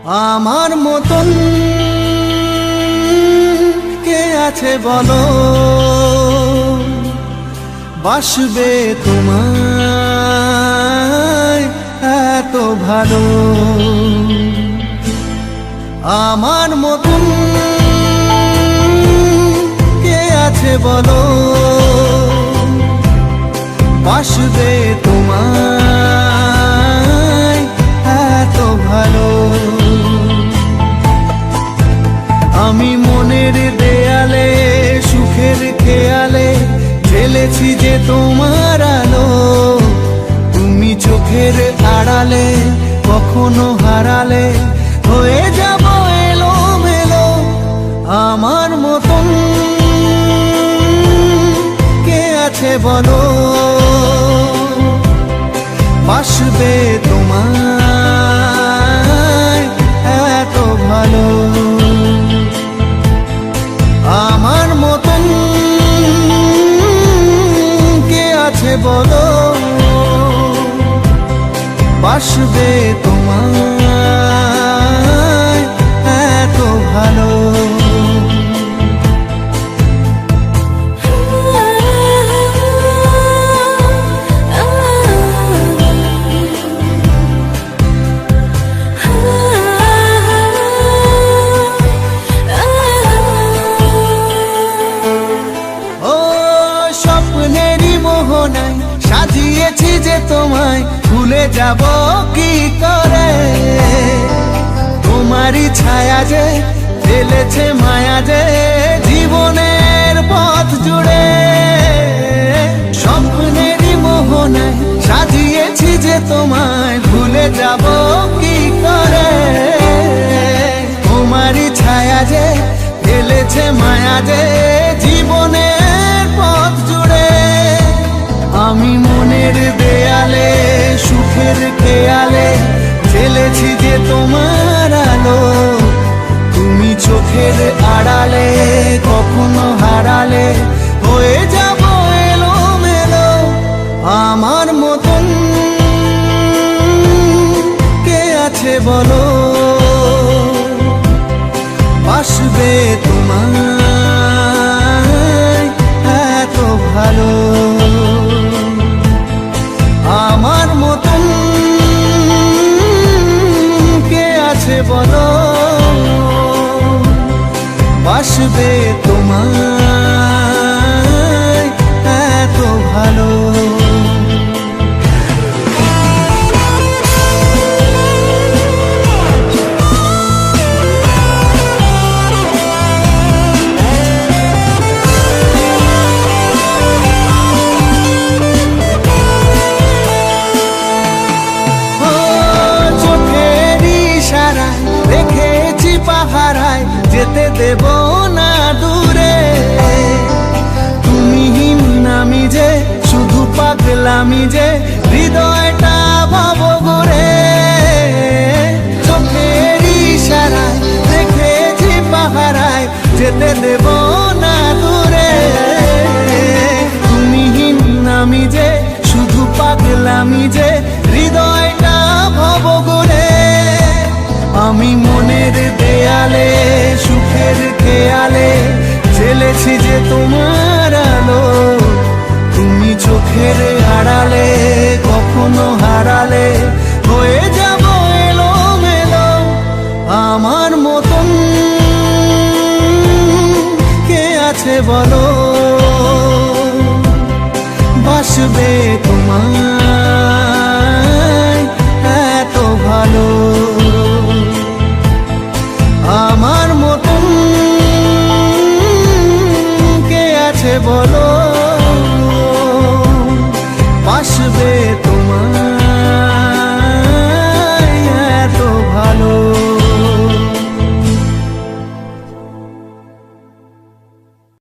আমার মতন কে আছে বলো, বাসবে তোমায় এত ভালো। আমার মতন কে আছে বলো, বাসবে তোমায় এত ভালো। আমি মনের দেয়ালে সুখের খেয়ালে ঢেলেছি যে তোমার আলো, তুমি চোখের আড়ালে কখনো হারালে হয়ে যাব এলোমেলো। আমার মতন কে আছে বলো, বাসবে তোমায় এত ভালো। আমার মতন কে আছে বলো, বাসবে তোমায় এত ভালো। সাজিয়েছি যে তোমায় ভুলে যাব কি করে, তোমারই ছায়া যে ফেলেছে মায়া যে জীবনের পথ জুড়ে। স্বপ্নেরই মোহনায় সাজিয়েছি যে তোমায় ভুলে যাব কি করে, তোমারই ছায়া যে ফেলেছে মায়া যে জীবনের পথ জুড়ে। আমি মনের দেয়ালে সুখের খেয়ালে ঢেলেছি যে তোমার আলো, তুমি চোখের আড়ালে কখনো হারালে হয়ে যাব এলোমেলো। আমার মতন কে আছে বলো, বাসবে তোমায় এত ভালো। আমার মতন কে আছে বলো, বাসবে তোমায় এত ভালো। পাহারায় যেতে দেব না দূরে, তুমি নামি যে শুধু পাগলামি যে হৃদয়টা ভাব ঘুরে। চোখের ইশারায় দেখেছি পাহারায় যেতে দেব না দূরে, তুমি নামি যে শুধু পাগলামি যে হৃদয়টা ভাব ঘুরে। আমি মনের দেয়ালে সুখের খেয়ালে ঢেলেছি যে তোমার আলো, তুমি চোখের আড়ালে কখনো হারালে হয়ে যাব এলোমেলো। আমার মতন কে আছে বলো, বাসবে তোমায় এত ভালো। আমার মতন কে আছে বলো,